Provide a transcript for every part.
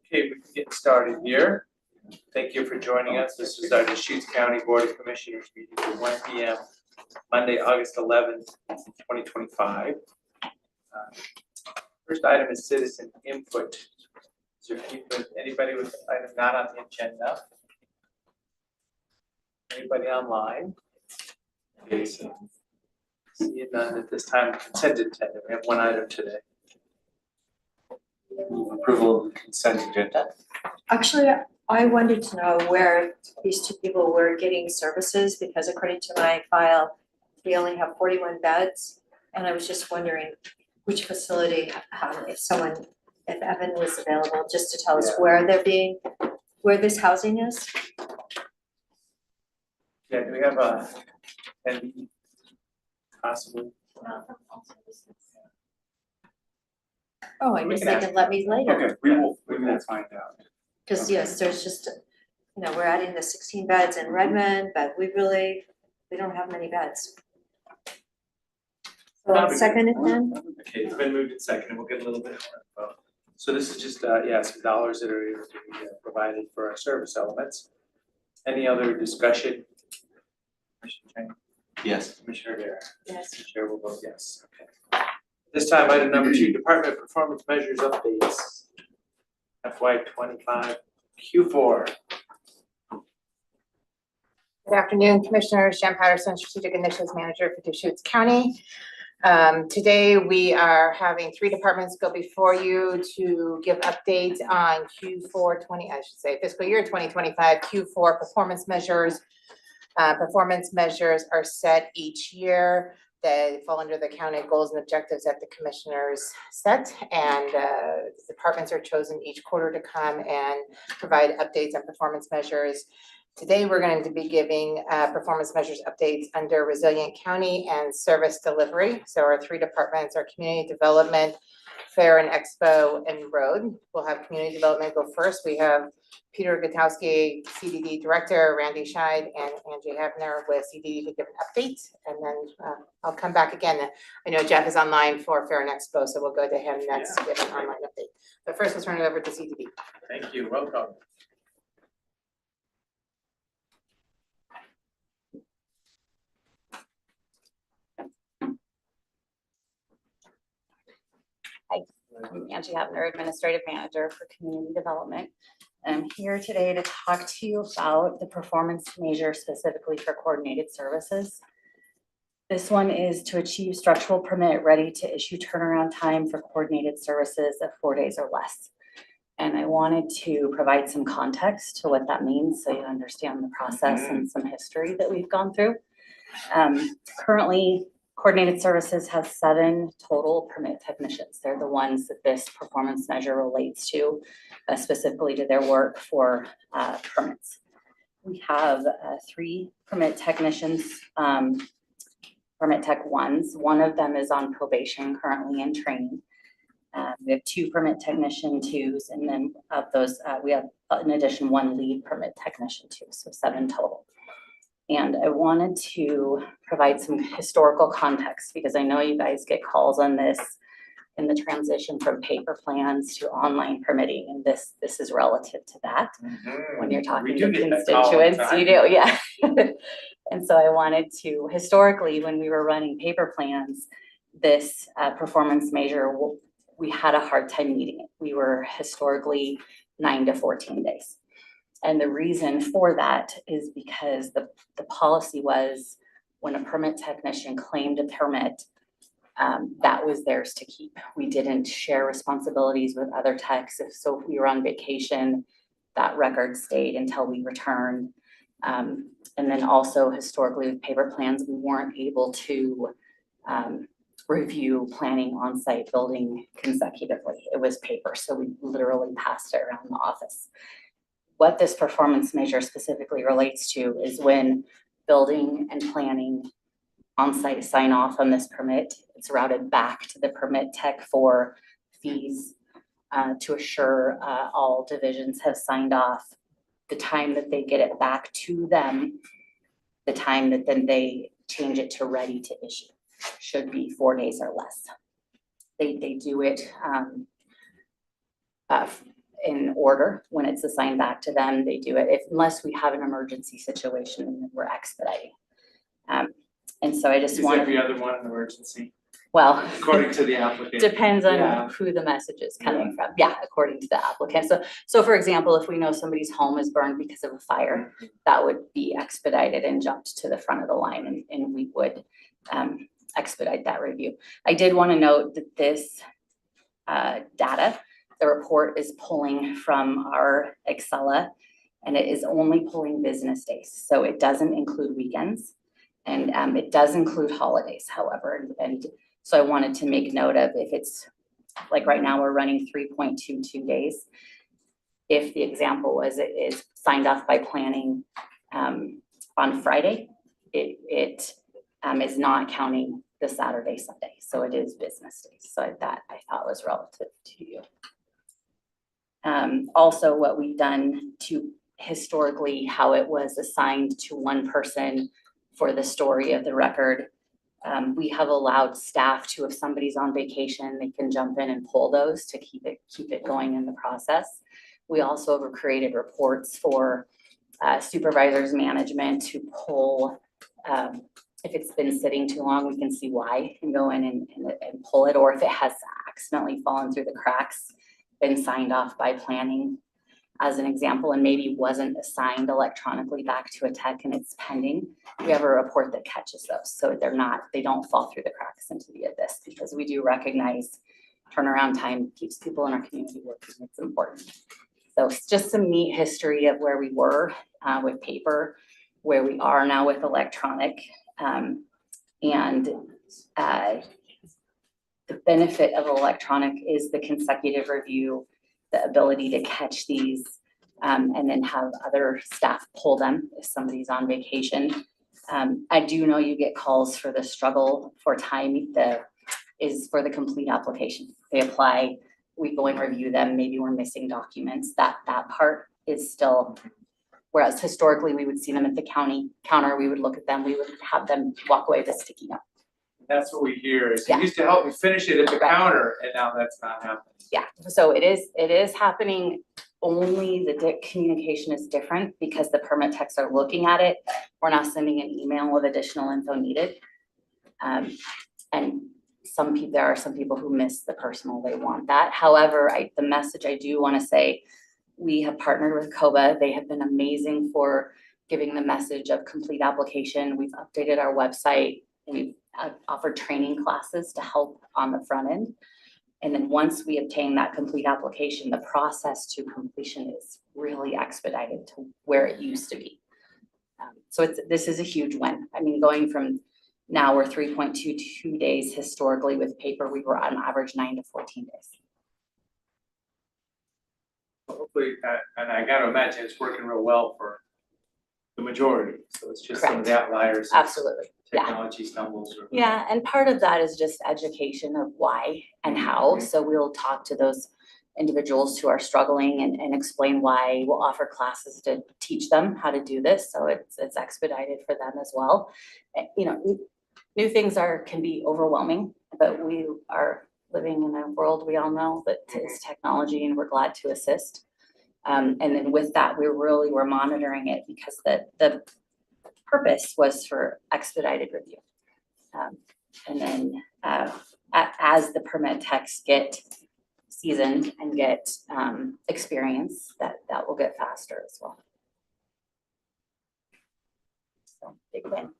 Okay, we can get started here. Thank you for joining us. This is our Deschutes County Board of Commissioners meeting at 1 p.m. Monday, August 11th, 2025. First item is citizen input. Is there anybody with item not on the agenda? Anybody online? Okay, so see none at this time. Consent agenda. We have one item today. Approval of the consent agenda. Actually, I wanted to know where these two people were getting services because according to my file, we only have 41 beds. And I was just wondering which facility, if Evan was available, just to tell us where this housing is. Yeah, do we have a, and possibly? Oh, I guess they can let me later. Okay, we will find out. Cause yes, there's just, we're adding the 16 beds in Redmond, but we don't have many beds. So I'll second it then. Okay, it's been moved and seconded. We'll get a little bit more info. So this is just, some dollars that are able to be provided for our service elements. Any other discussion? Commissioner Chang? Yes. Commissioner Dare? Yes. Chair will vote yes. Okay. This time, item number 2, Department Performance Measures Updates. FY25 Q4. Good afternoon, Commissioners. Jen Patterson, Strategic Initiatives Manager for Deschutes County. Today we are having 3 departments go before you to give updates on fiscal year 2025 Q4 performance measures. Performance measures are set each year. They fall under the county goals and objectives that the commissioners set, and departments are chosen each quarter to come and provide updates on performance measures. Today, we're going to be giving performance measures updates under Resilient County and Service Delivery. So our 3 departments are Community Development, Fair and Expo, and Road. We'll have Community Development go first. We have Peter Gutowski, CDD Director, Randy Scheid, and Angie Hebner with CDD to give an update. And then I'll come back again. I know Jeff is online for Fair and Expo, so we'll go to him next to give an online update. But first, let's turn it over to CDD. Thank you. Welcome. I'm Angie Hebner, Administrative Manager for Community Development. And I'm here today to talk to you about the performance measure specifically for coordinated services. This one is to achieve structural permit ready to issue turnaround time for coordinated services of 4 days or less. And I wanted to provide some context to what that means so you understand the process and some history that we've gone through. Currently, Coordinated Services has 7 total permit technicians. They're the ones that this performance measure relates to, specifically to their work for permits. We have 3 permit technicians, permit tech 1s. One of them is on probation currently in training. We have 2 permit technician 2s, and then of those, we have in addition 1 lead permit technician 2, so 7 total. And I wanted to provide some historical context because I know you guys get calls on this in the transition from paper plans to online permitting, and this is relative to that. When you're talking to constituents, you do, yeah. And so I wanted to, historically, when we were running paper plans, this performance measure, we had a hard time meeting it. We were historically 9 to 14 days. And the reason for that is because the policy was when a permit technician claimed a permit, that was theirs to keep. We didn't share responsibilities with other techs. If we were on vacation, that record stayed until we returned. And then also historically with paper plans, we weren't able to review planning on-site building consecutively. It was paper, so we literally passed it around the office. What this performance measure specifically relates to is when building and planning on-site sign off on this permit, it's routed back to the permit tech for fees to assure all divisions have signed off. The time that they get it back to them, the time that then they change it to ready to issue should be 4 days or less. They do it in order. When it's assigned back to them, they do it unless we have an emergency situation and then we're expediting. And so I just Is want every other one an emergency, well, according to the applicant? depends Yeah. on who the message is coming from. Yeah, according to the applicant. So for example, if we know somebody's home is burned because of a fire, that would be expedited and jumped to the front of the line, and we would expedite that review. I did want to note that this data, the report is pulling from our Excella, and it is only pulling business days. So it doesn't include weekends, and it does include holidays, however. And so I wanted to make note of, if it's like right now we're running 3.22 days. If the example was it is signed off by planning on Friday, it is not counting the Saturday, Sunday. So it is business days. So that I thought was relative to you. Also, what we've done to historically how it was assigned to one person for the story of the record. We have allowed staff to, if somebody's on vacation, they can jump in and pull those to keep it going in the process. We also have created reports for supervisors, management to pull. If it's been sitting too long, we can see why and go in and pull it, or if it has accidentally fallen through the cracks, been signed off by planning, as an example, and maybe wasn't assigned electronically back to a tech and it's pending. We have a report that catches those, so they don't fall through the cracks into the abyss, because we do recognize turnaround time keeps people in our community working. It's important. So it's just some neat history of where we were with paper, where we are now with electronic, and the benefit of electronic is the consecutive review, the ability to catch these, and then have other staff pull them if somebody's on vacation. I do know you get calls for the struggle for time is for the complete application. They apply, we go and review them, maybe we're missing documents. That part is still, whereas historically we would see them at the county counter, we would look at them, we would have them walk away with a sticky note. That's what we hear, is Yeah. you used to help me finish it at the Right. counter, and now that's not happening. Yeah, so it is happening, only the communication is different because the permit techs are looking at it. We're not sending an email with additional info needed. And there are some people who miss the personal, they want that. However, the message I do want to say, we have partnered with COBA. They have been amazing for giving the message of complete application. We've updated our website. We've offered training classes to help on the front end. And then once we obtain that complete application, the process to completion is really expedited to where it used to be. So this is a huge win. I mean, going from now we're 3.22 days historically with paper, we were on average 9 to 14 days. Hopefully, and I gotta imagine it's working real well for the majority, so it's just some of the outliers. Absolutely. Yeah. Technology stumbles. Yeah, and part of that is just education of why and how. So we'll talk to those individuals who are struggling and explain why. We'll offer classes to teach them how to do this, so it's expedited for them as well. You know, new things can be overwhelming, but we are living in a world we all know that is technology, and we're glad to assist. And then with that, we're monitoring it because the purpose was for expedited review. And then as the permit techs get seasoned and get experience, that will get faster as well. So big win.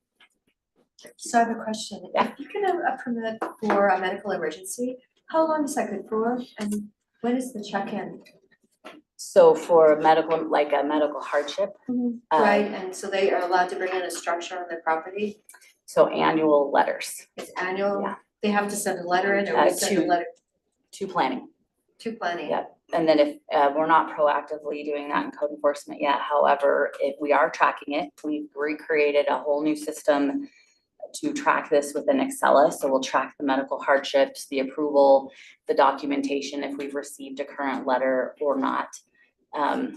So I have a question. Yeah. If you can have a permit for a medical emergency, how long is that good for? And when is the check-in? So for medical, like a medical hardship, Right, and so they are allowed to bring in a structure on their property? so annual letters It's annual? Yeah. They have to send a letter in, or we send a to- letter to planning. to planning? Yeah. And then if we're not proactively doing that in code enforcement yet, however, if we are tracking it, we've recreated a whole new system to track this within Excella. So we'll track the medical hardships, the approval, the documentation, if we've received a current letter or not.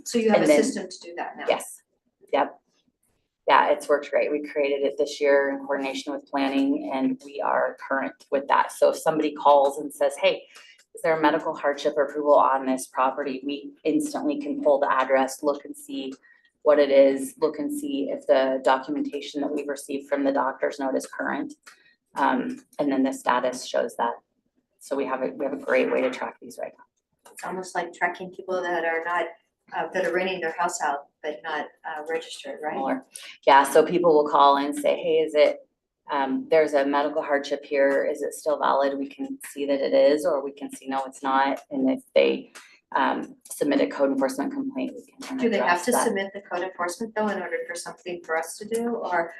So you have And a then- system to do that now? Yes, yep. Yeah, it's worked great. We created it this year in coordination with planning, and we are current with that. So if somebody calls and says, hey, is there a medical hardship approval on this property? We instantly can pull the address, look and see what it is, look and see if the documentation that we've received from the doctor's note is current. And then the status shows that. So we have a great way to track these right now. It's almost like tracking people that are not, that are renting their house out, but not registered, right? Or, yeah, so people will call and say, hey, is it, there's a medical hardship here, is it still valid? We can see that it is, or we can see, no, it's not. And if they submit a code enforcement complaint, we can Do they have address to that. submit the code enforcement though in order for something for us to do, or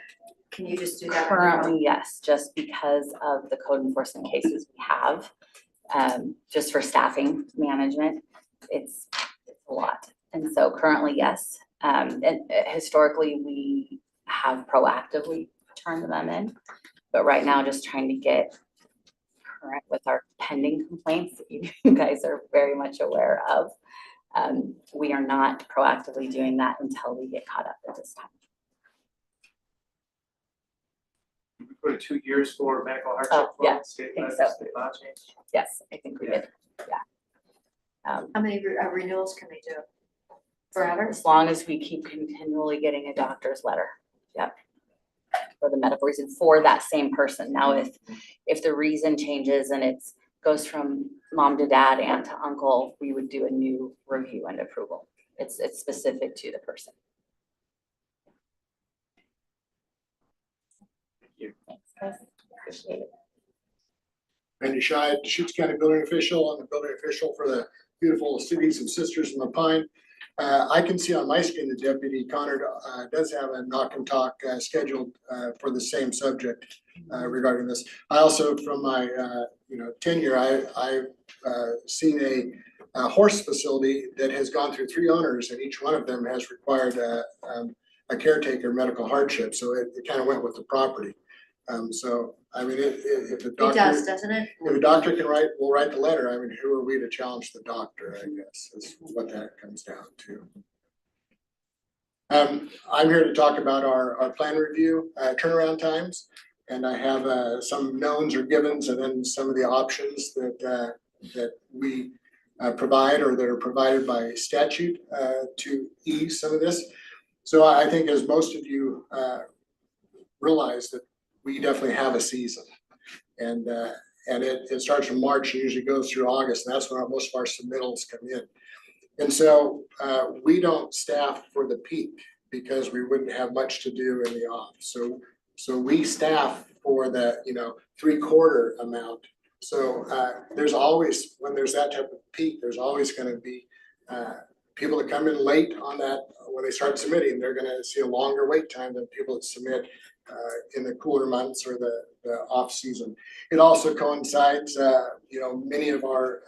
can you just do that on your own? Currently, yes, just because of the code enforcement cases we have, just for staffing management, it's a lot. And so currently, yes, and historically, we have proactively turned them in. But right now, just trying to get current with our pending complaints that you guys are very much aware of. We are not proactively doing that until we get caught up at this time. We put it 2 years for medical hardship. Oh, yeah, State think law, so. state law change. Yes, I think we did, yeah. How many renewals can they do? Forever? As long as we keep continually getting a doctor's letter, yep. For the medical reason for that same person. Now, if the reason changes and it's goes from mom to dad, aunt to uncle, we would do a new review and approval. It's specific to the person. Thank you. Thanks, guys. Appreciate it. Randy Scheid, Deschutes County Building Official. I'm the building official for the beautiful Cities of Sisters in La Pine. I can see on my screen that Deputy Connor does have a knock and talk scheduled for the same subject regarding this. I also, from my tenure, I've seen a horse facility that has gone through 3 owners, and each one of them has required a caretaker medical hardship. So it kind of went with the property. So I mean, if the It doctor, does, doesn't it? if a doctor will write the letter. I mean, who are we to challenge the doctor? I guess is what that comes down to. I'm here to talk about our plan review turnaround times, and I have some knowns or givens, and then some of the options that we provide or that are provided by statute to ease some of this. So I think, as most of you realize, that we definitely have a season, and it starts from March and usually goes through August, and that's when most of our submittals come in. And so we don't staff for the peak because we wouldn't have much to do in the off. So we staff for the 3/4 amount. So there's always, when there's that type of peak, there's always going to be people that come in late on that. When they start submitting, they're going to see a longer wait time than people that submit in the cooler months or the off season. It also coincides, many of our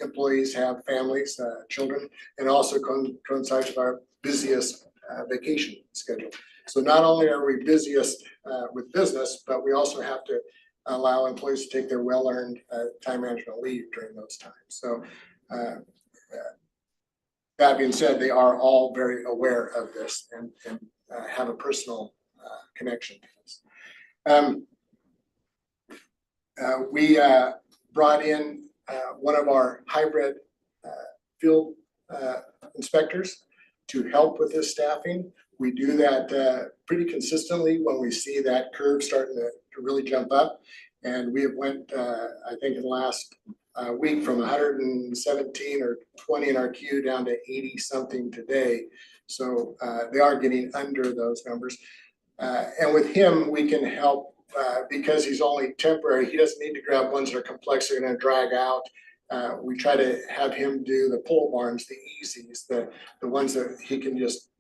employees have families, children, and also coincides with our busiest vacation schedule. So not only are we busiest with business, but we also have to allow employees to take their well-earned time management leave during those times. So that being said, they are all very aware of this and have a personal connection to this. We brought in one of our hybrid field inspectors to help with this staffing. We do that pretty consistently when we see that curve starting to really jump up. And we have went, I think in the last week, from 117 or 20 in our queue down to 80 something today. So they are getting under those numbers. And with him, we can help because he's only temporary. He doesn't need to grab ones that are complex, they're gonna drag out. We try to have him do the pole barns, the easies, the ones that he can just,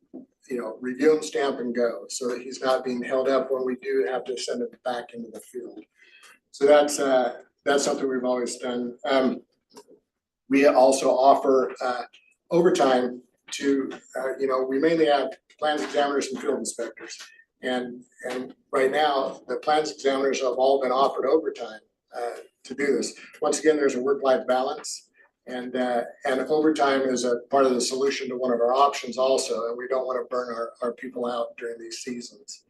review them, stamp and go, so that he's not being held up when we do have to send him back into the field. So that's something we've always done. We also offer overtime to, we mainly have plans examiners and field inspectors. And right now, the plans examiners have all been offered overtime to do this. Once again, there's a work-life balance, and overtime is a part of the solution to one of our options also, and we don't want to burn our people out during these seasons.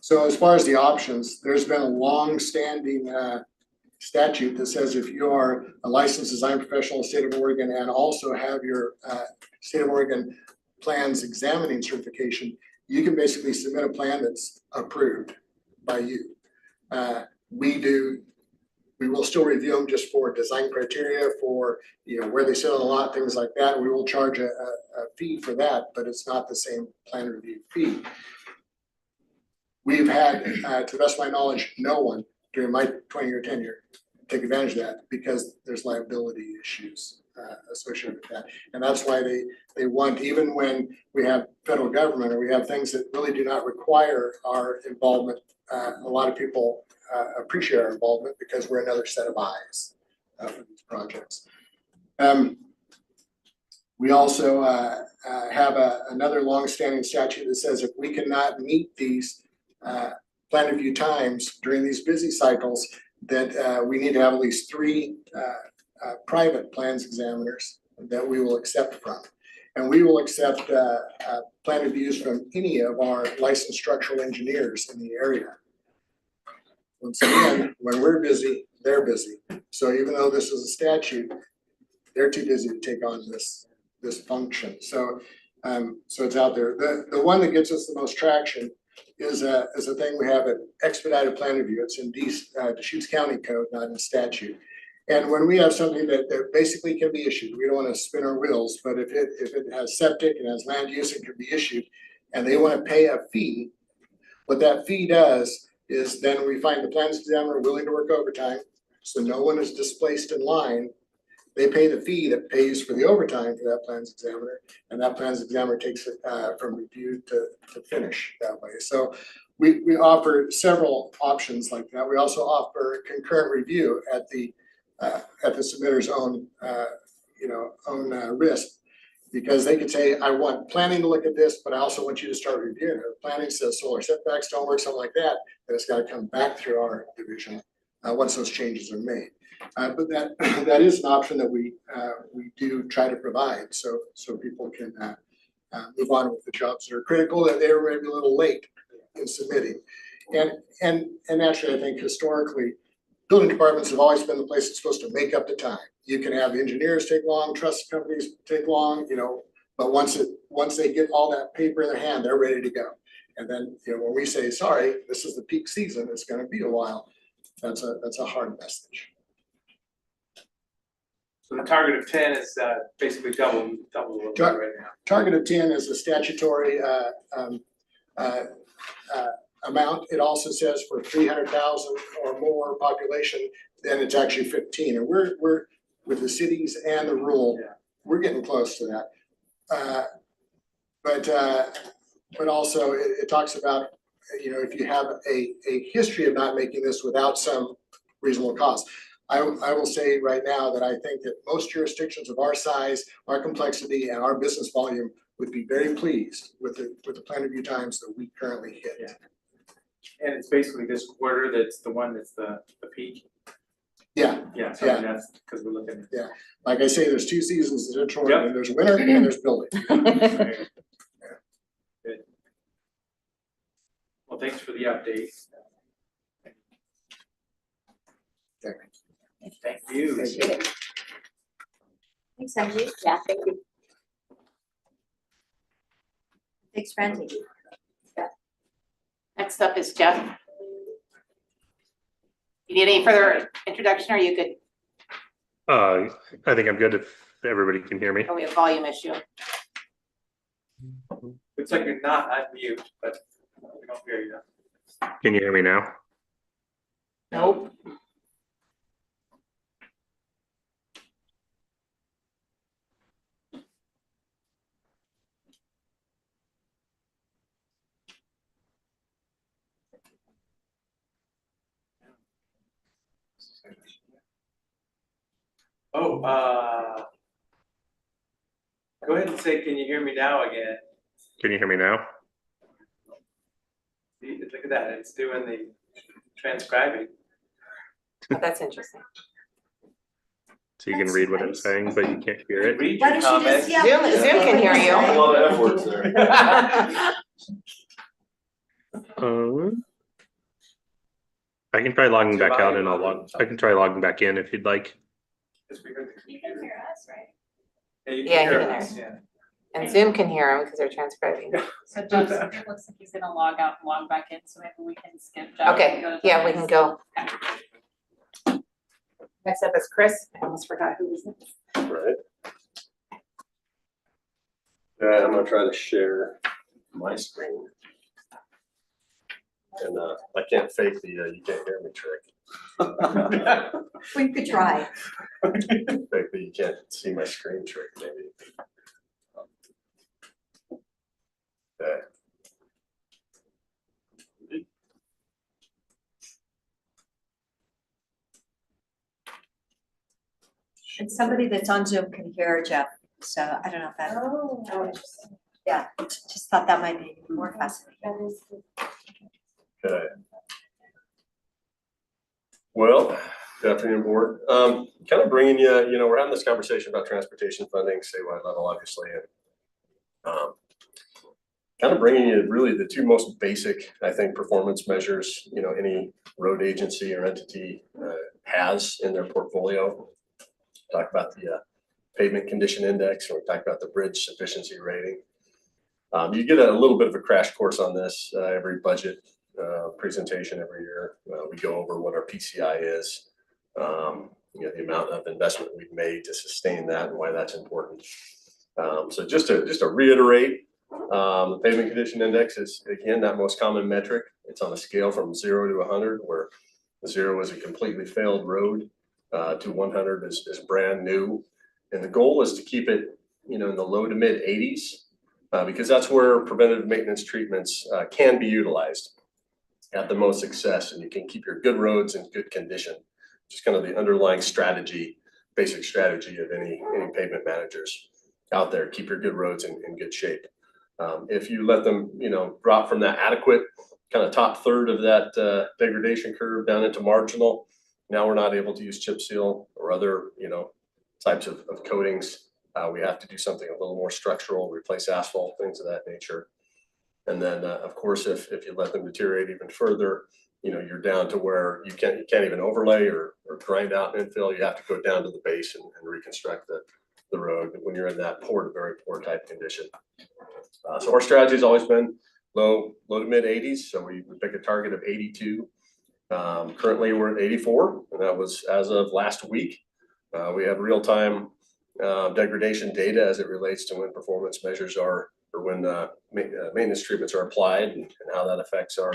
So as far as the options, there's been a long-standing statute that says if you are a licensed design professional in the state of Oregon and also have your state of Oregon plans examining certification, you can basically submit a plan that's approved by you. We will still review them just for design criteria, for where they sit on the lot, things like that. We will charge a fee for that, but it's not the same plan review fee. We've had, to the best of my knowledge, no one during my 20-year tenure take advantage of that because there's liability issues associated with that. And that's why they want, even when we have federal government or we have things that really do not require our involvement, a lot of people appreciate our involvement because we're another set of eyes for these projects. We also have another longstanding statute that says if we cannot meet these plan review times during these busy cycles, that we need to have at least 3 private plans examiners that we will accept from. And we will accept plan reviews from any of our licensed structural engineers in the area. Once again, when we're busy, they're busy. So even though this is a statute, they're too busy to take on this function. So it's out there. The one that gets us the most traction is a thing we have an expedited plan review. It's in Deschutes County Code, not in statute. And when we have something that basically can be issued, we don't want to spin our wheels, but if it has septic and has land use and can be issued, and they want to pay a fee, what that fee does is then we find the plans examiner willing to work overtime, so no one is displaced in line. They pay the fee that pays for the overtime for that plans examiner, and that plans examiner takes it from review to finish that way. So we offer several options like that. We also offer concurrent review at the submitter's own risk, because they could say, I want planning to look at this, but I also want you to start reviewing it. If planning says solar setbacks don't work, something like that, then it's got to come back through our division once those changes are made. But that is an option that we do try to provide, so people can move on with the jobs that are critical, that they were maybe a little late in submitting. And naturally, I think historically, building departments have always been the place that's supposed to make up the time. You can have engineers take long, trust companies take long, but once they get all that paper in their hand, they're ready to go. And then, when we say, sorry, this is the peak season, it's going to be a while, that's a hard message. So the target of 10 is basically double what we're doing right now. Target of 10 is a statutory amount. It also says for 300,000 or more population, then it's actually 15. And we're with the cities and the rural, we're getting close to that. But also it talks about, if you have a history of not making this without some reasonable cost. I will say right now that I think that most jurisdictions of our size, our complexity, and our business volume would be very pleased with the plan review times that we currently hit. Yeah. And it's basically this quarter that's the one that's the peak. Yeah. Yeah, so Yeah. that's because we're looking at. Yeah. Like I say, there's 2 seasons in Detroit, Yep. and there's winter and there's building. Good. Well, thanks for the update. Thank you. Appreciate it. Thanks, Angie. Yeah, thank you. Thanks, Randy. Next up is Jeff. You need any further introduction, or are you good? I think I'm good if everybody can hear me. Oh, we have volume issue. Looks like you're not on mute, but we don't hear you. Can you hear me now? Nope. Oh, go ahead and say, can you hear me now again? Can you hear me now? See, look at that, it's doing the transcribing. Oh, that's interesting. So you can read what I'm saying, but you can't hear it. Read Why your don't you just, comments. Zoom can hear you. A lot of F words there. I can try logging To back out and evaluate. I'll log, I can try logging back in if you'd like. It's because You can hear us, right? Yeah, you Yeah, can he hear can us, yeah. And Zoom can hear them because they're transcribing. So Jeff, it looks like he's gonna log out and log back in, so maybe we can skip Jeff. Okay, and go to the yeah, we next. can go. Okay. Next up is Chris. I almost forgot who was next. Right. Yeah, I'm gonna try to share my screen. And I can't fake the you can't hear me trick. We could try. Fake the you can't see my screen trick, maybe. Okay. And somebody that's on Zoom can hear Jeff, so I don't know if that, Oh. yeah, just thought that might be more fascinating. Okay. Well, definitely important. Kind of bringing you, we're having this conversation about transportation funding, statewide level, obviously, and kind of bringing you really the two most basic, I think, performance measures, any road agency or entity has in their portfolio. Talk about the pavement condition index, and we talk about the bridge sufficiency rating. You get a little bit of a crash course on this every budget presentation every year. We go over what our PCI is, the amount of investment we've made to sustain that and why that's important. So just to reiterate, the pavement condition index is, again, that most common metric. It's on a scale from 0 to 100, where 0 is a completely failed road, to 100 is brand new. And the goal is to keep it, in the low to mid 80s, because that's where preventative maintenance treatments can be utilized at the most success, and you can keep your good roads in good condition. Just kind of the underlying strategy, basic strategy of any pavement managers out there. Keep your good roads in good shape. If you let them, drop from that adequate kind of top third of that degradation curve down into marginal, now we're not able to use chip seal or other, types of coatings. We have to do something a little more structural, replace asphalt, things of that nature. And then, of course, if you let them deteriorate even further, you're down to where you can't even overlay or grind out and infill. You have to go down to the base and reconstruct the road when you're in that poor to very poor type condition. So our strategy has always been low to mid 80s. So we pick a target of 82. Currently we're at 84, and that was as of last week. We have real-time degradation data as it relates to when performance measures are, or when maintenance treatments are applied, and how that affects our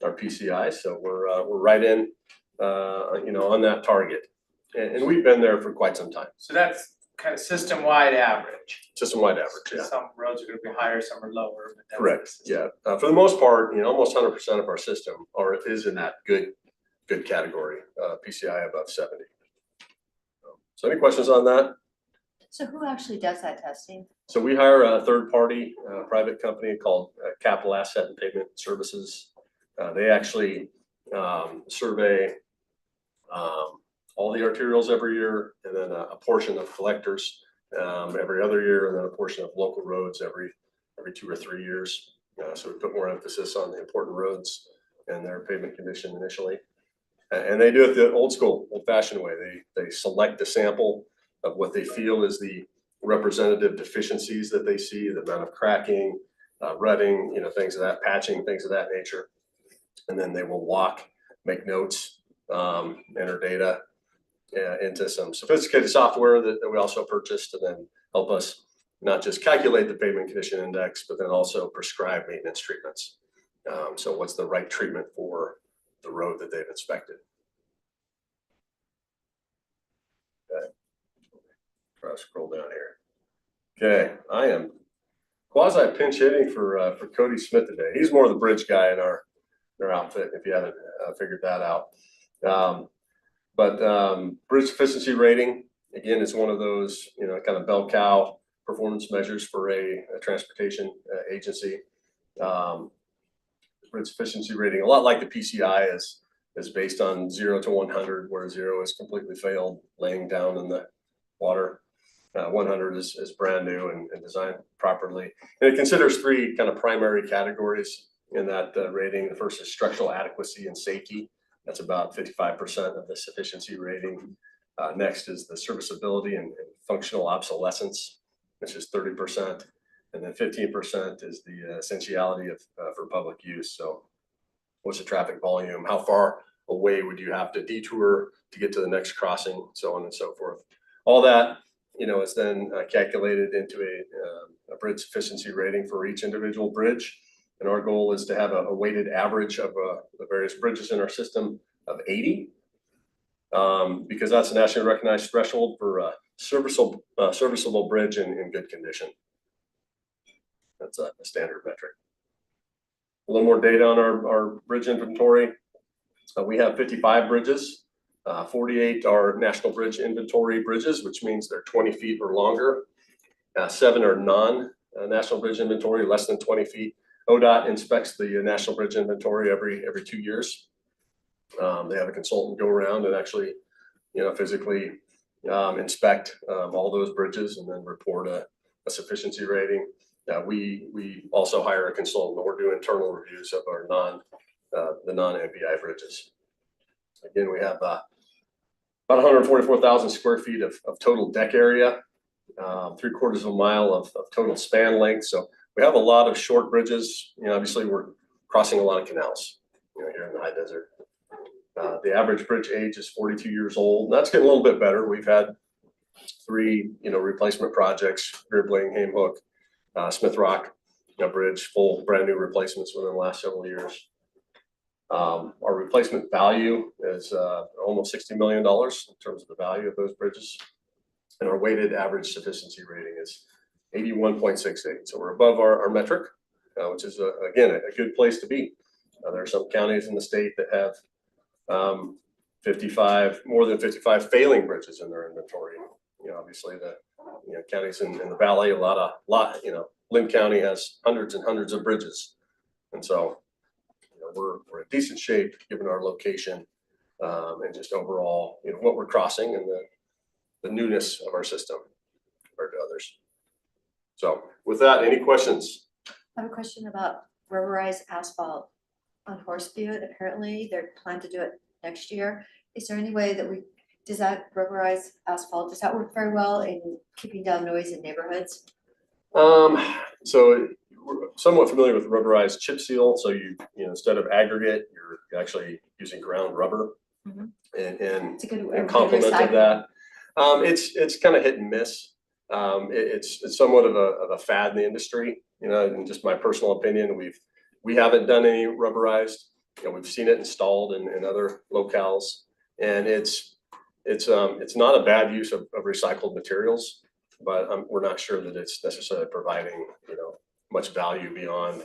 PCI. So we're right in, on that target, and we've been there for quite some time. So that's kind of system-wide average. System-wide average, yeah. Some roads are gonna be higher, some are lower, but that's. Correct, yeah. For the most part, almost 100% of our system is in that good category, PCI above 70. So any questions on that? So who actually does that testing? So we hire a third-party private company called Capital Asset and Pavement Services. They actually survey all the arterials every year, and then a portion of collectors every other year, and then a portion of local roads every 2 or 3 years. So we put more emphasis on the important roads and their pavement condition initially. And they do it the old-fashioned way. They select a sample of what they feel is the representative deficiencies that they see, the amount of cracking, rutting, things of that, patching, things of that nature. And then they will make notes, enter data into some sophisticated software that we also purchased, and then help us not just calculate the pavement condition index, but then also prescribe maintenance treatments. So what's the right treatment for the road that they've inspected? Okay. Try to scroll down here. Okay, I am quasi pinch hitting for Cody Smith today. He's more the bridge guy in our outfit, if you haven't figured that out. But bridge sufficiency rating, again, is one of those, kind of bell cow performance measures for a transportation agency. Bridge sufficiency rating, a lot like the PCI, is based on 0 to 100, where 0 is completely failed, laying down in the water. 100 is brand new and designed properly. And it considers 3 kind of primary categories in that rating. The first is structural adequacy and safety. That's about 55% of the sufficiency rating. Next is the serviceability and functional obsolescence, which is 30%. And then 15% is the essentiality of for public use. So what's the traffic volume? How far away would you have to detour to get to the next crossing, so on and so forth. All that, is then calculated into a bridge sufficiency rating for each individual bridge. And our goal is to have a weighted average of the various bridges in our system of 80. Because that's a nationally recognized threshold for a serviceable bridge in good condition. That's a standard metric. A little more data on our bridge inventory. We have 55 bridges. 48 are National Bridge Inventory bridges, which means they're 20 feet or longer. 7 are non-National Bridge Inventory, less than 20 feet. ODOT inspects the National Bridge Inventory every 2 years. They have a consultant go around and actually, physically inspect all those bridges and then report a sufficiency rating. We also hire a consultant, or do internal reviews of our non-NBI bridges. Again, we have about 144,000 square feet of total deck area, 3/4 of a mile of total span length. So we have a lot of short bridges. Obviously we're crossing a lot of canals, here in the high desert. The average bridge age is 42 years old. That's getting a little bit better. We've had 3, replacement projects: Greer Blaine, Hame Hook, Smith Rock, bridge, full brand new replacements within the last several years. Our replacement value is almost $60 million in terms of the value of those bridges. And our weighted average sufficiency rating is 81.68. So we're above our metric, which is, again, a good place to be. There are some counties in the state that have more than 55 failing bridges in their inventory. Obviously the counties in the valley, Lynn County has hundreds and hundreds of bridges. And so we're in decent shape given our location and just overall, what we're crossing and the newness of our system compared to others. So with that, any questions? I have a question about rubberized asphalt on Horse Butte. Apparently, they're planning to do it next year. Is there any way that does that rubberized asphalt, does that work very well in keeping down noise in neighborhoods? So we're somewhat familiar with rubberized chip seal. So you instead of aggregate, you're actually using ground rubber. Mhm. And It's a good in complement of that. It's kind of hit and miss. It's somewhat of a fad in the industry, in just my personal opinion. We haven't done any rubberized. We've seen it installed in other locales, and it's not a bad use of recycled materials, but we're not sure that it's necessarily providing much value beyond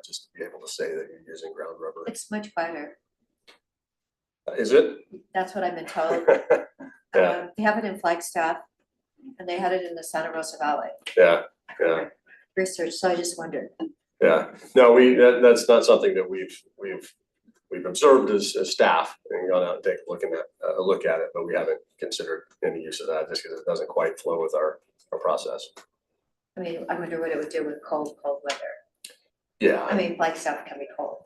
just to be able to say that you're using ground rubber. It's much quieter. Is it? That's what I've been told. Yeah. They have it in Flagstaff and they had it in the Santa Rosa Valley. Yeah. Research, so I just wondered. Yeah, no, that's not something that we've observed as staff and gone out and take a look at it, but we haven't considered any use of that just because it doesn't quite flow with our process. I mean, I wonder what it would do with cold weather. Yeah. I mean, Flagstaff can be cold,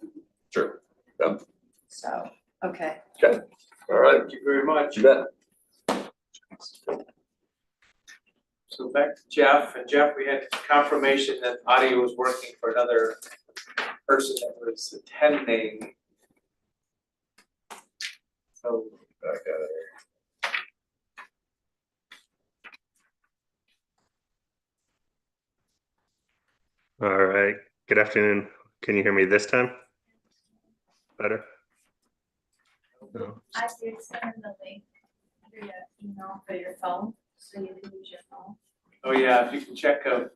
Sure. Yeah. so, okay. Okay. All right. Thank you very much. You bet. So back to Jeff, and Jeff, we had confirmation that audio was working for another person that was attending. So Back at it. All right. Good afternoon. Can you hear me this time? Better? No. I did send the link through your email for your phone, so you can use your phone. oh yeah, if you can check a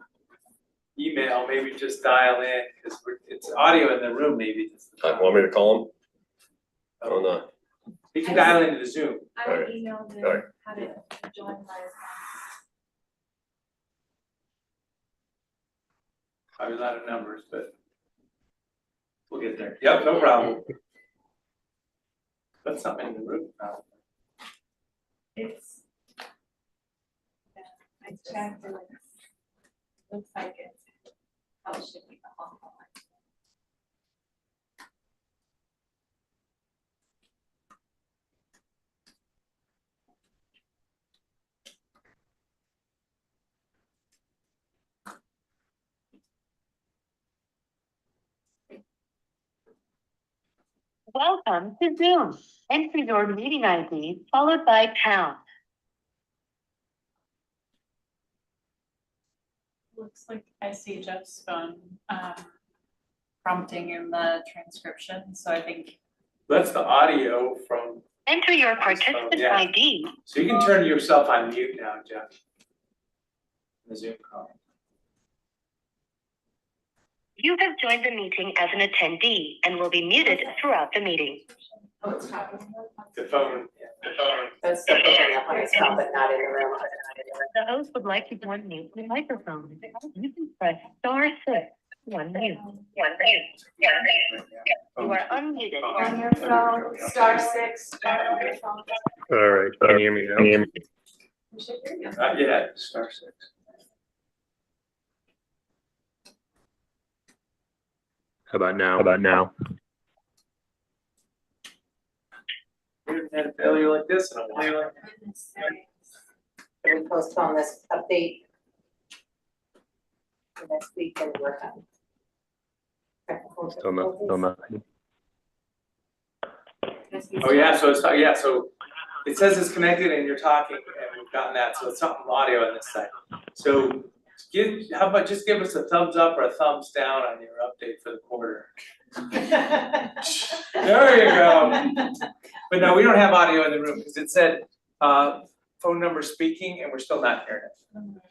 email, maybe just dial in, because it's audio in the room, maybe. Want me to call him? Oh, no. You can dial into the Zoom. I Alright. emailed them Alright. how to join my account. Probably a lot of numbers, but we'll get there. Yep, no problem. Put something in the room. It's. Yeah, I checked and it looks like it's how it should be the Hong Kong. Welcome to Zoom. Enter your meeting ID followed by pound. Looks like I see Jeff's phone prompting in the transcription, so I think. That's the audio from, Enter your participant yeah. ID. so you can turn yourself on mute now, Jeff. The Zoom call. You have joined the meeting as an attendee and will be muted throughout the meeting. Oh, it's happening. The phone, yeah, the phone. That's still picking up on his phone, but not in the room. The host would like you to unmute your microphone. You can press *6 to unmute. You are unmuted. On your phone, *6 on your phone. All right, can you hear me now? We should hear you. Not yet, *6. How about now? We haven't had a failure like this in a while. Can we postpone this update for next week and work on technical Still nothing. Oh, yeah, so it's, yeah, so it says it's connected and you're talking and we've gotten that, so it's something audio on this side. So how about just give us a thumbs up or a thumbs down on your update for the quarter? There you go. But no, we don't have audio in the room because it said phone number speaking and we're still not hearing it.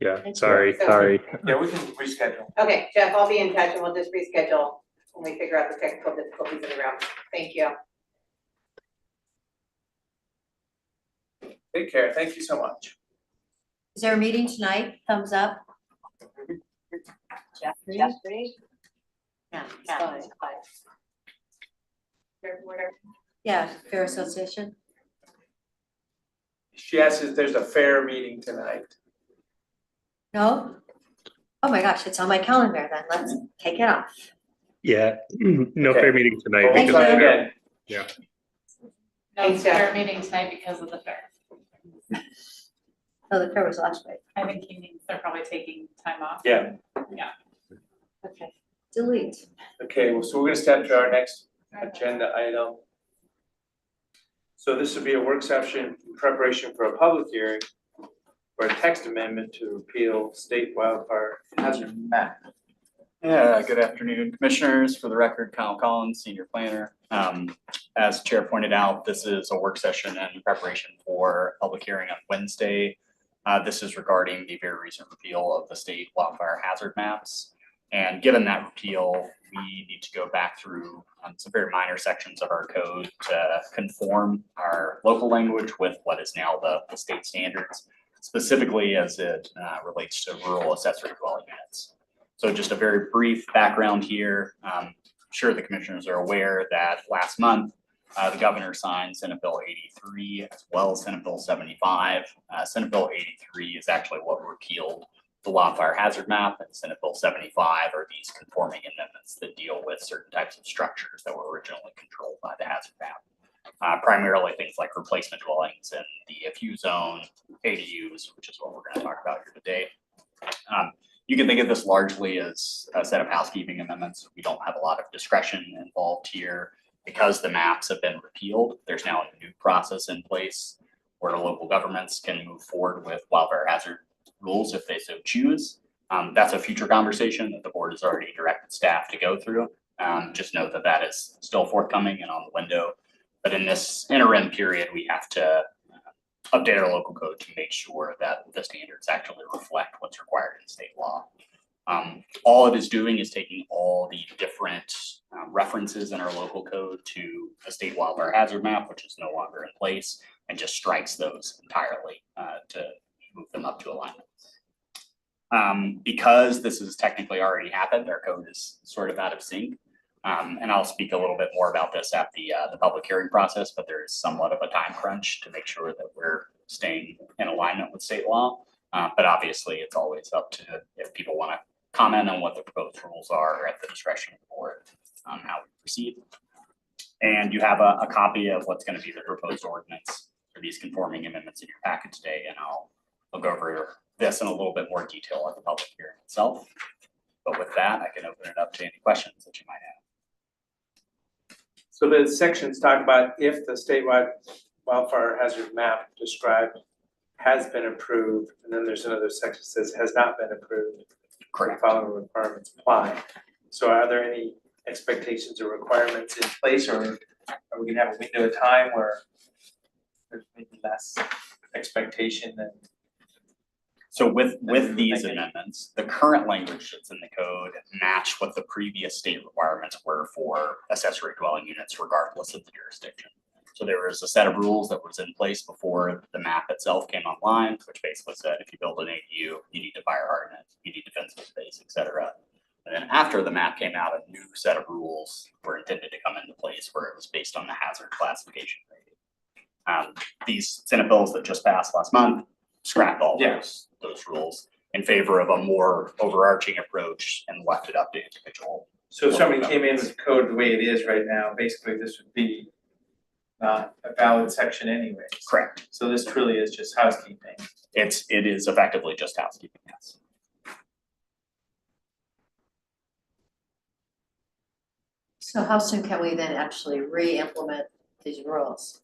Yeah, sorry. Yeah, we can reschedule. Okay, Jeff, I'll be in touch and we'll just reschedule when we figure out the technical difficulties in the room. Thank you. Take care, thank you so much. Is there a meeting tonight? Thumbs up? Jeffrey? Yeah. Yeah, Fair Association. She asked if there's a fair meeting tonight. No? Oh my gosh, it's on my calendar then. Let's take it off. Yeah, no Okay. fair meeting tonight. Thank because you. Again, No Thanks, Jeff. fair meeting tonight because of the fair. Oh, the fair was last week. I think he means they're probably taking time off. yeah, Okay, delete. okay, well, so we're gonna step to our next agenda item. So this would be a work session in preparation for a public hearing for a text amendment to repeal state wildfire hazard map. Yeah, good afternoon, commissioners. For the record, Kyle Collins, senior planner. As Chair pointed out, this is a work session in preparation for a public hearing on Wednesday. This is regarding the very recent repeal of the state wildfire hazard maps. And given that repeal, we need to go back through some very minor sections of our code to conform our local language with what is now the state standards, specifically as it relates to rural accessory dwelling units. So just a very brief background here. I'm sure the commissioners are aware that last month, the governor signed Senate Bill 83 as well as Senate Bill 75. Senate Bill 83 is actually what repealed the wildfire hazard map, and Senate Bill 75 are these conforming amendments that deal with certain types of structures that were originally controlled by the hazard map. Primarily things like replacement dwellings in the FU zone, ADUs, which is what we're going to talk about here today. You can think of this largely as a set of housekeeping amendments. We don't have a lot of discretion involved here. Because the maps have been repealed, there's now a new process in place where local governments can move forward with wildfire hazard rules if they so choose. That's a future conversation that the board has already directed staff to go through. Just note that that is still forthcoming and on the window. But in this interim period, we have to update our local code to make sure that the standards actually reflect what's required in state law. All it is doing is taking all the different references in our local code to a state wildfire hazard map, which is no longer in place, and just strikes those entirely to move them up to alignment. Because this has technically already happened, our code is sort of out of sync. And I'll speak a little bit more about this at the public hearing process, but there is somewhat of a time crunch to make sure that we're staying in alignment with state law. But obviously, it's always up to if people want to comment on what the proposed rules are at the discretion of the board, how we proceed. And you have a copy of what's going to be the proposed ordinance for these conforming amendments in your packet today, and I'll go over this in a little bit more detail at the public hearing itself. But with that, I can open it up to any questions that you might have. So the sections talk about if the statewide wildfire hazard map described has been approved, and then there's another section that says has not been approved. Correct. Following requirements apply. So are there any expectations or requirements in place, or are we gonna have a window of time where there's maybe less expectation than? So with these amendments, the current language that's in the code match what the previous state requirements were for accessory dwelling units regardless of the jurisdiction. So there was a set of rules that was in place before the map itself came online, which basically said if you build an ADU, you need to fire harden it, you need defensive space, et cetera. And then after the map came out, a new set of rules were intended to come into place where it was based on the hazard classification rating. These Senate bills that just passed last month scrapped all those rules in favor of a more overarching approach and left it up to individual. So if somebody came in with code the way it is right now, basically this would be not a valid section anyways. Correct. So this truly is just housekeeping. It is effectively just housekeeping, yes. So how soon can we then actually re-implement these rules?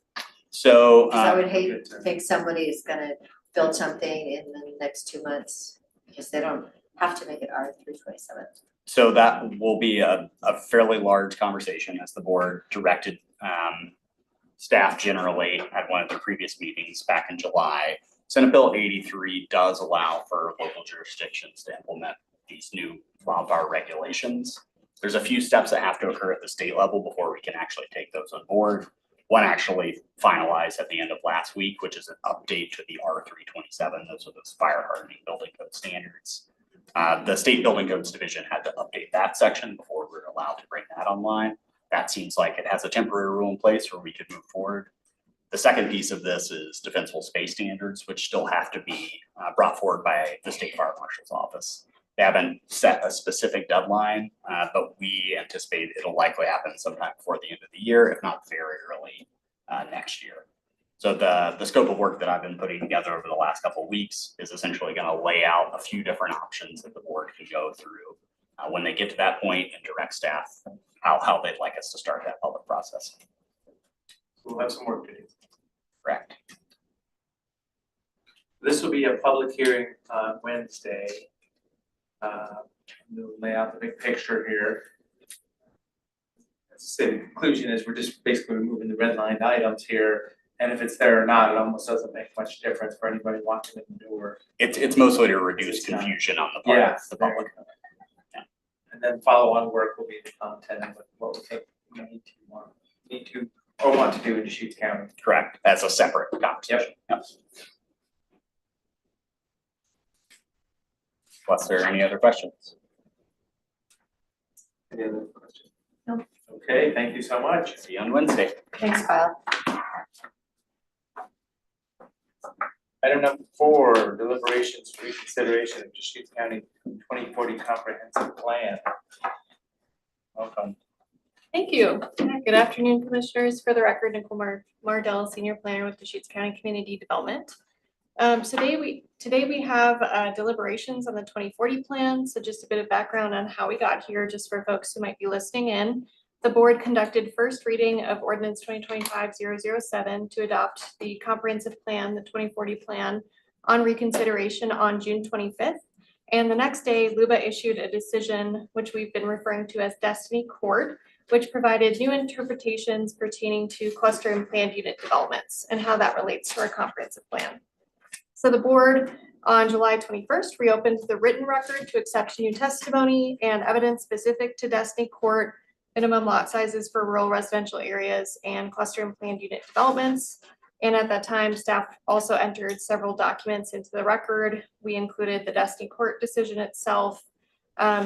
So, 'Cause I would hate to think somebody is gonna build something in the next 2 months, because they don't have to make it R327. so that will be a fairly large conversation as the board directed staff generally at one of their previous meetings back in July. Senate Bill 83 does allow for local jurisdictions to implement these new wildfire regulations. There's a few steps that have to occur at the state level before we can actually take those on board. One actually finalized at the end of last week, which is an update to the R327. Those are those fire hardening building code standards. The State Building Codes Division had to update that section before we were allowed to bring that online. That seems like it has a temporary rule in place where we could move forward. The second piece of this is defensible space standards, which still have to be brought forward by the State Fire Marshal's office. They haven't set a specific deadline, but we anticipate it'll likely happen sometime before the end of the year, if not very early next year. So the scope of work that I've been putting together over the last couple of weeks is essentially going to lay out a few different options that the board can go through when they get to that point and direct staff how they'd like us to start that public process. We'll have some work to do. Correct. This will be a public hearing on Wednesday. We'll lay out the big picture here. Let's say the conclusion is we're just basically removing the red line items here. And if it's there or not, it almost doesn't make much difference for anybody walking in the door. It's mostly to reduce confusion on the part of the public. And then follow-on work will be the content of what we think we need to or want to do in Deschutes County. Correct, as a separate conversation. Yep. Was there any other questions? Any other questions? No. Okay, thank you so much. See you on Wednesday. Thanks, Kyle. Item number 4, deliberations, reconsideration of Deschutes County 2040 comprehensive plan. Welcome. Thank you. Good afternoon, Commissioners. For the record, Nicole Mardell, Senior Planner with Deschutes County Community Development. Today we have deliberations on the 2040 plan. So just a bit of background on how we got here, just for folks who might be listening in. The board conducted first reading of ordinance 2025-007 to adopt the comprehensive plan, the 2040 plan, on reconsideration on June 25th. And the next day, LUBA issued a decision, which we've been referring to as Destiny Court, which provided new interpretations pertaining to cluster and planned unit developments and how that relates to our comprehensive plan. So the board on July 21st reopened the written record to accept new testimony and evidence specific to Destiny Court, minimum lot sizes for rural residential areas, and cluster and planned unit developments. And at that time, staff also entered several documents into the record. We included the Destiny Court decision itself,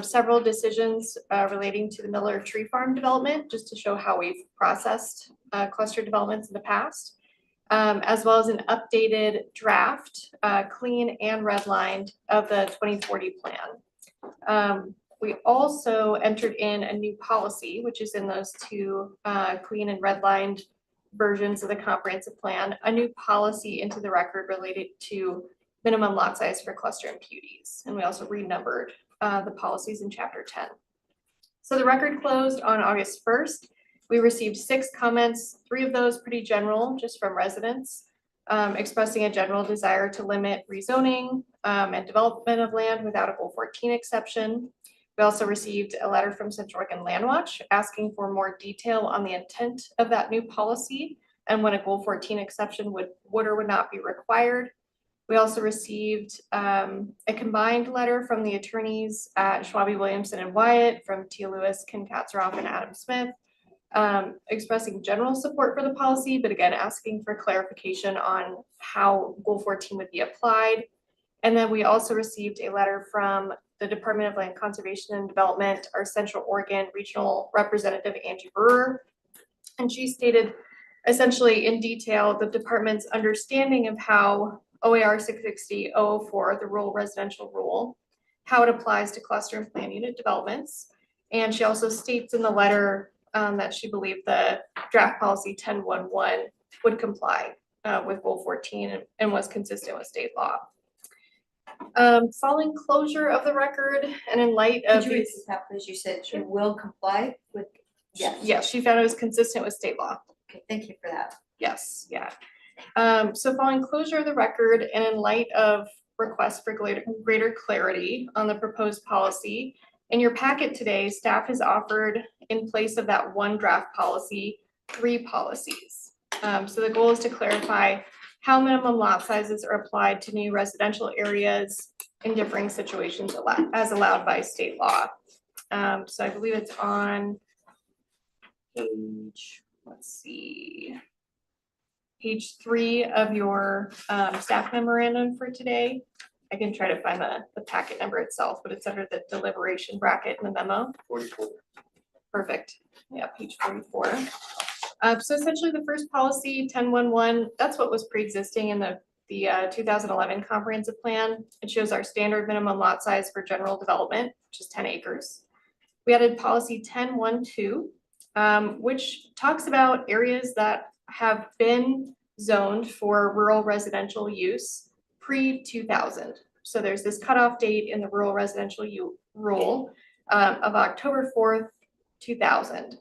several decisions relating to the Miller Tree Farm development, just to show how we've processed cluster developments in the past, as well as an updated draft, clean and redlined, of the 2040 plan. We also entered in a new policy, which is in those two clean and redlined versions of the comprehensive plan, a new policy into the record related to minimum lot size for cluster and PUDs. And we also renumbered the policies in chapter 10. So the record closed on August 1st, We received 6 comments, 3 of those pretty general, just from residents, expressing a general desire to limit rezoning and development of land without a Goal 14 exception. We also received a letter from Central Oregon Land Watch asking for more detail on the intent of that new policy and when a Goal 14 exception would or would not be required. We also received a combined letter from the attorneys at Schwabe, Williamson, and Wyatt, from Tia Lewis, Ken Katzeroff, and Adam Smith, expressing general support for the policy, but again, asking for clarification on how Goal 14 would be applied. And then we also received a letter from the Department of Land Conservation and Development, our Central Oregon Regional Representative, Angie Brewer. And she stated essentially in detail the department's understanding of how OAR 660-004, the rural residential rule, how it applies to cluster and plan unit developments. And she also states in the letter that she believed the draft policy 1011 would comply with Goal 14 and was consistent with state law. Following closure of the record and in light of Could you repeat these, that, please? You said you will comply with, yes. yes, she found it was consistent with state law. Okay, thank you for that. Yes, yeah. So following closure of the record and in light of requests for greater clarity on the proposed policy, in your packet today, staff has offered, in place of that one draft policy, 3 policies. So the goal is to clarify how minimum lot sizes are applied to new residential areas in differing situations as allowed by state law. So I believe it's on page, let's see, page 3 of your staff memorandum for today. I can try to find the packet number itself, but it's under the deliberation bracket in the memo. 44. Perfect. Yeah, page 44. So essentially the first policy, 1011, that's what was pre-existing in the 2011 comprehensive plan. It shows our standard minimum lot size for general development, which is 10 acres. We added policy 1012, which talks about areas that have been zoned for rural residential use pre-2000. So there's this cutoff date in the rural residential rule of October 4th, 2000.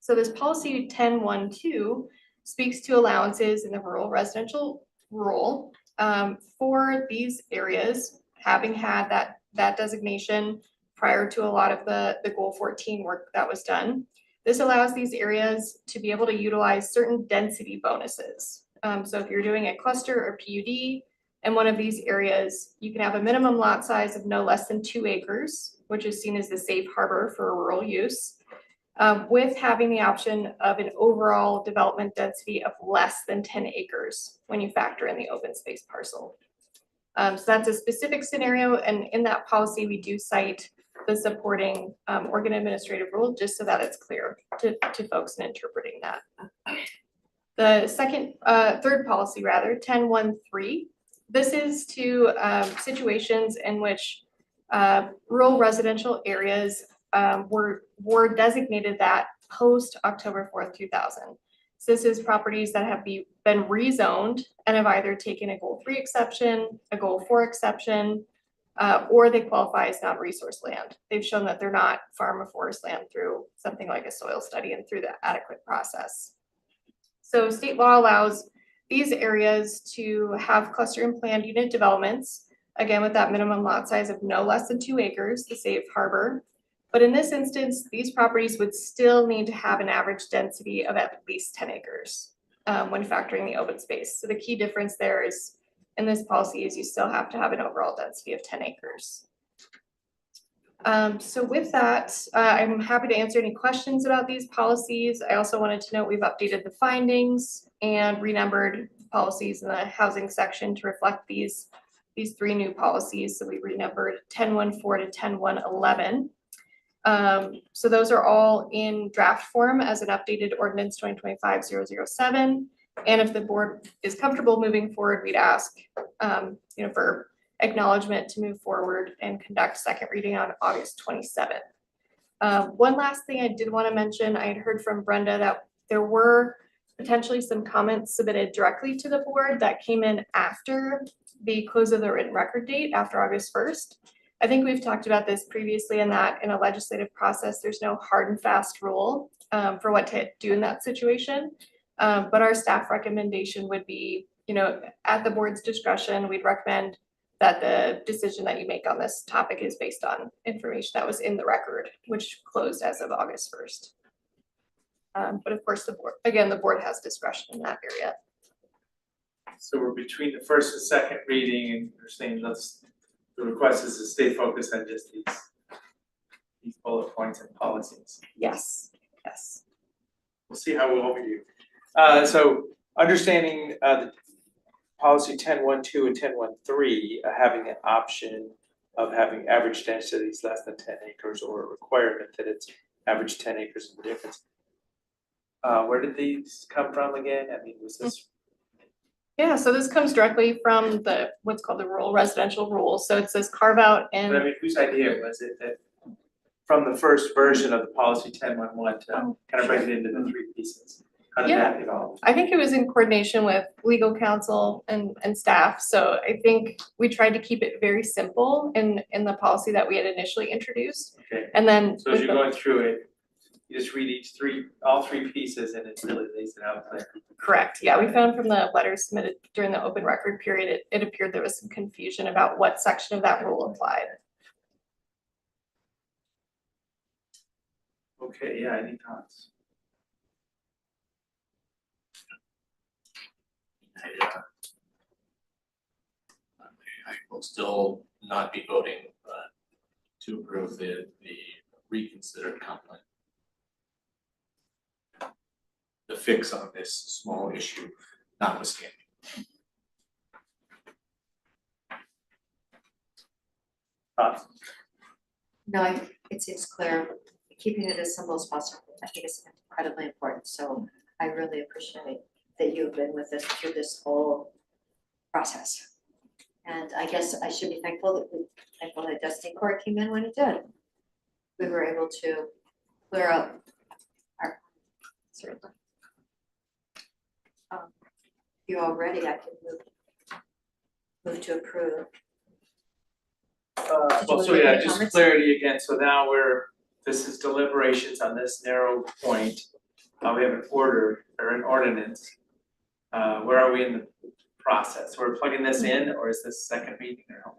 So this policy 1012 speaks to allowances in the rural residential rule for these areas, having had that designation prior to a lot of the Goal 14 work that was done. This allows these areas to be able to utilize certain density bonuses. So if you're doing a cluster or PUD in one of these areas, you can have a minimum lot size of no less than 2 acres, which is seen as the safe harbor for rural use, with having the option of an overall development density of less than 10 acres when you factor in the open space parcel. So that's a specific scenario, and in that policy, we do cite the supporting Oregon administrative rule, just so that it's clear to folks in interpreting that. The third policy rather, 1013, this is to situations in which rural residential areas were designated that post October 4th, 2000. So this is properties that have been rezoned and have either taken a Goal 3 exception, a Goal 4 exception, or they qualify as non-resource land. They've shown that they're not farm or forest land through something like a soil study and through the adequate process. So state law allows these areas to have cluster and planned unit developments, again with that minimum lot size of no less than 2 acres, the safe harbor. But in this instance, these properties would still need to have an average density of at least 10 acres when factoring the open space. So the key difference there is in this policy is you still have to have an overall density of 10 acres. So with that, I'm happy to answer any questions about these policies. I also wanted to note we've updated the findings and renumbered policies in the housing section to reflect these 3 new policies. So we renumbered 1014 to 10111. So those are all in draft form as an updated ordinance 2025-007. And if the board is comfortable moving forward, we'd ask, for acknowledgement to move forward and conduct second reading on August 27th. One last thing I did want to mention, I had heard from Brenda that there were potentially some comments submitted directly to the board that came in after the close of the written record date, after August 1st. I think we've talked about this previously in that in a legislative process, there's no hard and fast rule for what to do in that situation. But our staff recommendation would be, at the board's discretion, we'd recommend that the decision that you make on this topic is based on information that was in the record, which closed as of August 1st. But of course, the board has discretion in that area. So we're between the first and second reading, and you're saying the request is to stay focused on just these bullet points and policies. Yes. We'll see how we overview. So understanding the policy 10.1.2 and 10.1.3, having an option of having average densities less than 10 acres or a requirement that it's average 10 acres of the difference. Where did these come from again? I mean, was this? Yeah, so this comes directly from what's called the rural residential rule. So it's this carve out But I and mean, whose idea was it that from the first version of the policy 10.1.1 to kind of break it into the three pieces? How did that evolve? I think it was in coordination with legal counsel and staff. So I think we tried to keep it very simple in the policy that we had initially introduced. Okay. And then So as you're going through it, you just read all three pieces and it really lays it out clear. correct, yeah, we found from the letters submitted during the open record period, it appeared there was some confusion about what section of that rule applied. Okay, yeah, any thoughts? I will still not be voting to approve the reconsidered comp plan. The fix on this small issue notwithstanding. Thoughts? No, it seems clear, keeping it as simple as possible, I think is incredibly important, so I really appreciate that you've been with us through this whole process. And I guess I should be thankful that Dusty Court came in when it did. We were able to clear up our, certainly. If you're all ready, I can move to approve. Well, so yeah, just clarity again, so now this is deliberations on this narrow point. We have an order or an ordinance. Where are we in the process? We're plugging this in, or is this second reading or how?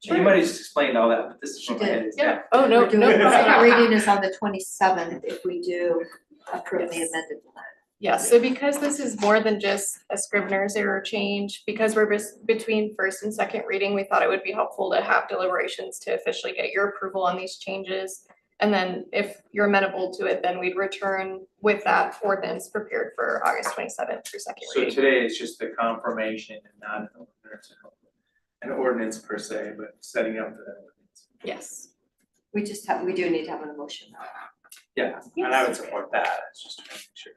You might have just explained all that, but this is She what my head is. Yeah, oh, no, We're doing, no the second problem. reading is on the 27th if we do approve the Yes. amended plan. Yeah, so because this is more than just a Scrivener's error change, because we're between first and second reading, we thought it would be helpful to have deliberations to officially get your approval on these changes. And then if you're amenable to it, then we'd return with that ordinance prepared for August 27th for second So reading. today is just the confirmation and not an ordinance per se, but setting up the ordinance. Yes. We do need to have an emotion now, Yeah, and I would support that, it's just trying to make sure.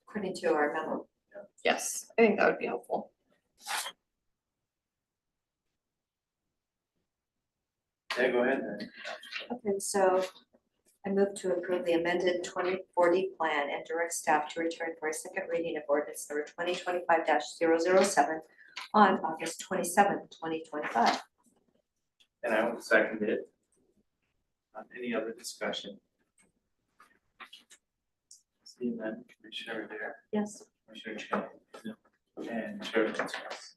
according to our memo. Yes, I think that would be helpful. Yeah, go ahead then. Okay, so I move to approve the amended 2040 plan and direct staff to return for a second reading of ordinance number 2025-007 on August 27th, 2025. And I will second it. Any other discussion? Seeing none, Commissioner Adair, Yes. Commissioner Chang, and Chair votes yes.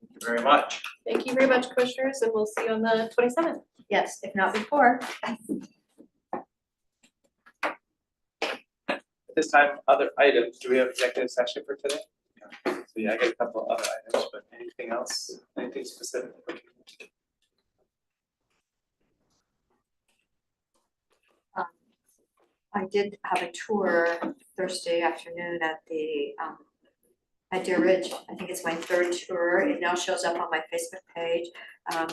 Thank you very much. Thank you very much, commissioners, and we'll see you on the 27th. Yes, if not before. At this time, other items, do we have executive session for today? So yeah, I got a couple of other items, but anything else, anything specific? I did have a tour Thursday afternoon at the at Deer Ridge. I think it's my third tour. It now shows up on my Facebook page.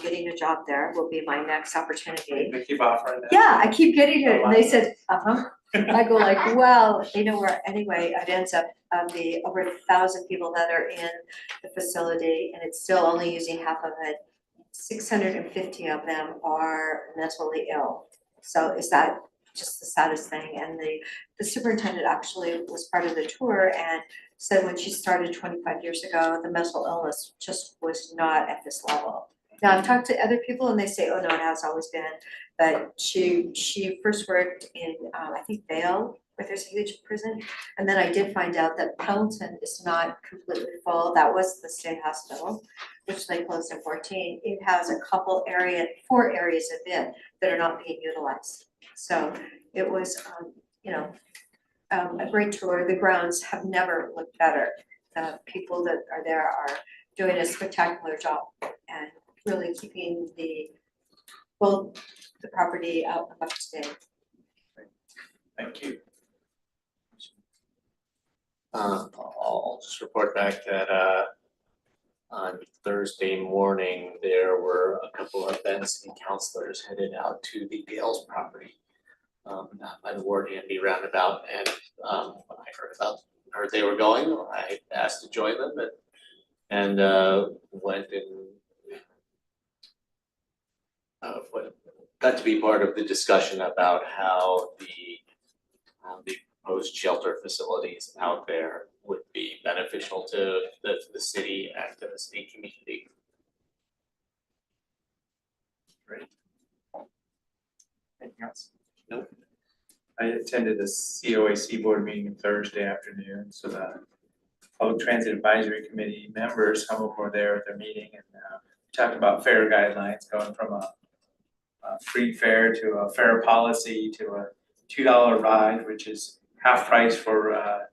Getting a job there will be my next opportunity. They keep offering that. Yeah, I keep getting it, and they said, I go like, well, you know where, anyway, it ends up, the over 1,000 people that are in the facility, and it's still only using half of it. 650 of them are mentally ill. So is that just the saddest thing? And the superintendent actually was part of the tour and said when she started 25 years ago, the mental illness just was not at this level. Now, I've talked to other people and they say, oh, no, it has always been, but she first worked in, I think Vail, where there's a huge prison. And then I did find out that Pendleton is not completely full, that was the state hospital, which they closed at 14. It has a couple 4 areas of it that are not being utilized. So it was, a great tour, the grounds have never looked better. The people that are there are doing a spectacular job and really keeping both the property up to date. Thank you. I'll just report back that on Thursday morning, there were a couple of events and counselors headed out to the Gales property by the Ward Hanby roundabout, and I heard they were going. I asked to join them and went and got to be part of the discussion about how the proposed shelter facilities out there would be beneficial to the city and to the city community. Great. Anything else? Nope. I attended the COAC board meeting Thursday afternoon, so the Public Transit Advisory Committee members, some of them were there at their meeting, and talked about fare guidelines, going from a free fare to a fare policy to a $2 ride, which is half price for a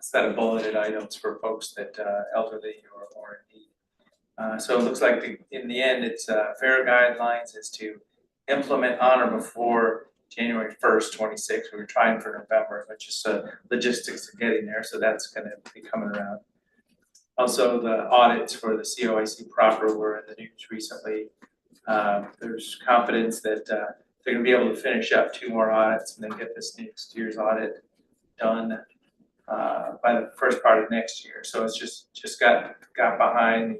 set of bulleted items for folks that elderly or in need. So it looks like in the end, it's fare guidelines is to implement on or before January 1st, 26. We were trying for November, but just logistics of getting there, so that's gonna be coming around. Also, the audits for the COIC proper were in the news recently. There's confidence that they're gonna be able to finish up 2 more audits and then get this next year's audit done by the first part of next year. So it's just got behind.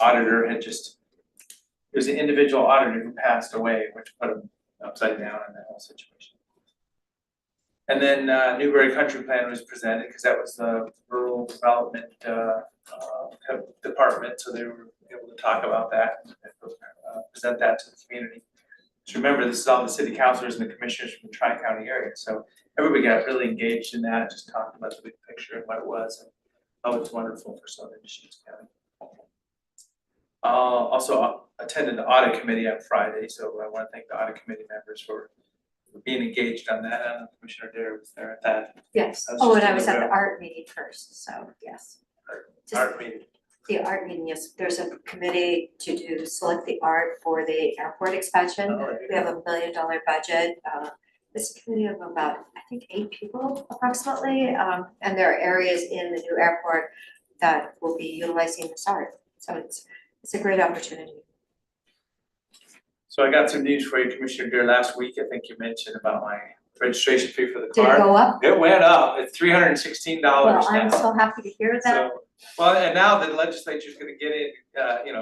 The auditor had it was an individual auditor who passed away, which put him upside down in that whole situation. And then Newberry Country Plan was presented because that was the rural development department, so they were able to talk about that and present that to the community. Just remember, this is all the city councilors and the commissioners from the Tri-County area, so everybody got really engaged in that, just talked about the big picture and what it was and how it's wonderful for Southern Deschutes County. Also attended the audit committee on Friday, so I want to thank the audit committee members for being engaged on that. I don't know if Commissioner Dare was there at that. Yes, That was oh, just and a I was at the little art meeting first, so yes. Just- Art meeting. The art meeting, yes, there's a committee to select the art for the airport expansion. Oh, there you We have $1 million budget. It's a committee of about, I think, 8 people approximately. And there are areas in the new airport that will be utilizing this art. So it's a great opportunity. So I got some news for you, Commissioner Dare. Last week, I think you mentioned about my registration fee for the Did it car. go up? It went up. It's $316 Well, I'm now. so happy to hear that. So, well, and now the legislature's gonna get in,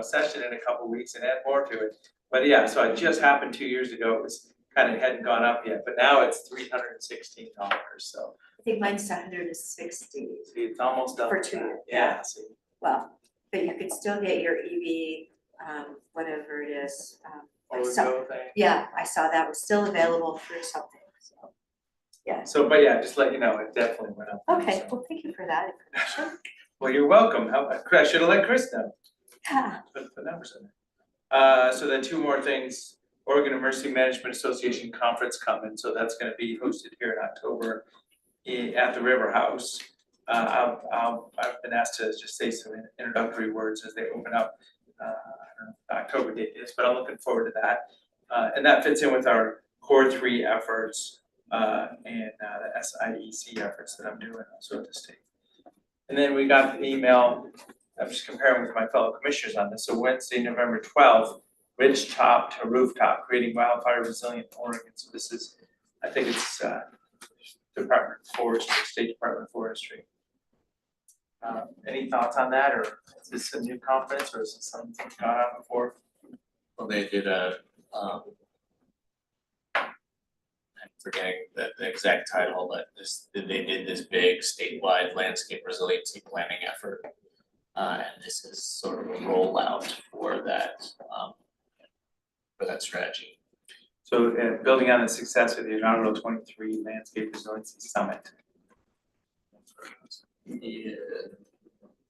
session in a couple weeks and add more to it. But yeah, so it just happened 2 years ago. It was hadn't gone up yet, but now it's $316. So I think mine's 160. see, it's almost double. For 2 that. years, Yeah, see. Well, but you could still get your EV, whatever it is. I saw- Overgo thing. Yeah, I saw that was still available through something, so. Yeah, So, but yeah, just let you know, it definitely went up. okay, So- well, thank you for that information. Well, you're welcome. I should have let Chris know. Yeah, Put the numbers in there. So then 2 more things. Oregon Emergency Management Association Conference coming, so that's gonna be hosted here in October at the River House. I've been asked to just say some introductory words as they open up. I don't know if the October date is, but I'm looking forward to that. And that fits in with our Core 3 efforts and the SIEC efforts that I'm doing also at the state. And then we got the email, I'm just comparing with my fellow commissioners on this. So Wednesday, November 12th, ridge top to rooftop, creating wildfire resilient Oregon. So this is, I think it's Department of Forestry, State Department of Forestry. Any thoughts on that, or is this a new conference, or is it something that's gone on before? Well, they did I'm forgetting the exact title, but they did this big statewide landscape resiliency planning effort And this is sort of a rollout for that strategy. So building on the success of the inaugural 23 Landscape Resiliency Summit. Yeah,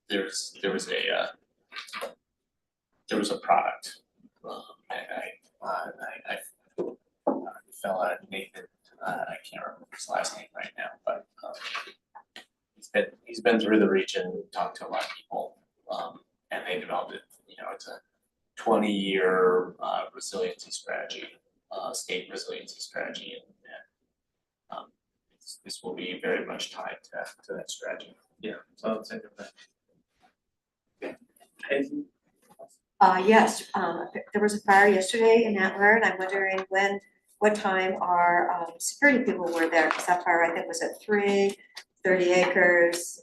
there was a product. I fell out of Nathan, I can't remember his last name right now, but he's been through the region, talked to a lot of people, and they developed it, it's a 20-year resiliency strategy, state resiliency strategy, and this will be very much tied to that strategy. Yeah, so I'll send it back. Okay. Yes, there was a fire yesterday in Antler, and I'm wondering what time our security people were there, because that fire, I think, was at 30 acres.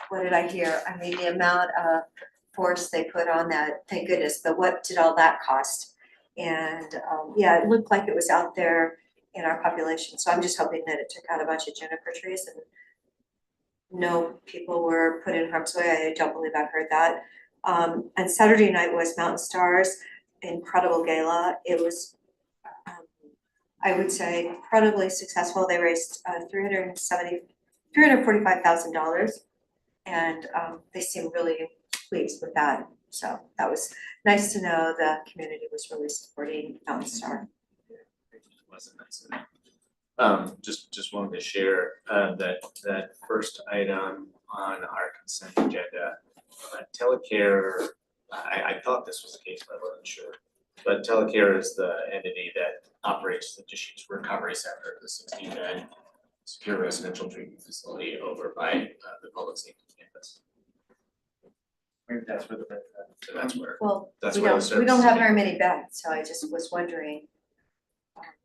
What did I hear? I mean, the amount of force they put on that, thank goodness, but what did all that cost? And yeah, it looked like it was out there in our population, so I'm just hoping that it took out a bunch of juniper trees and no people were put in harm's way. I don't believe I've heard that. And Saturday night was Mountain Stars, incredible gala. It was, I would say, incredibly successful. They raised $345,000, and they seemed really pleased with that. So that was nice to know the community was really supporting Mountain Star. Wasn't nice enough. Just wanted to share that first item on our consent agenda. Telecare, I thought this was the case, but I wasn't sure. But Telecare is the entity that operates the Deschutes Recovery Center, the 16-bed secure residential treatment facility over by the public safety campus. Maybe that's where the, So that's where. Well, That's we where the don't service have is. very many beds, so I just was wondering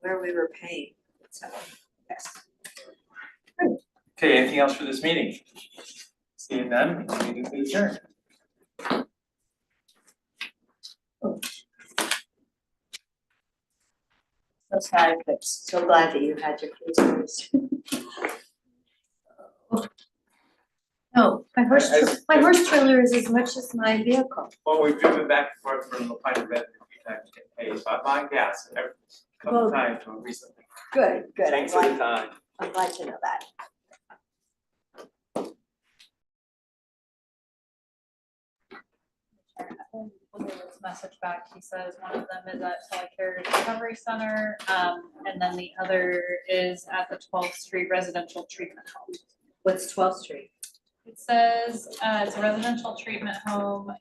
where we were paying. So, yes. okay, anything else for this meeting? Seeing none, meeting is adjourned. So sad, but so glad that you had your kids. No, my horse trailer is as much as my vehicle. Well, we've driven back and forth from La Pine to Redmond a few times, hey, so I buy gas every couple Well, times recently. Good, I'm Thanks for the glad, time. I'm glad to know that. We'll give this message back. He says one of them is at Telecare Recovery Center, and then the other is at the 12th Street Residential Treatment Home. What's 12th Street? It says, it's a residential treatment home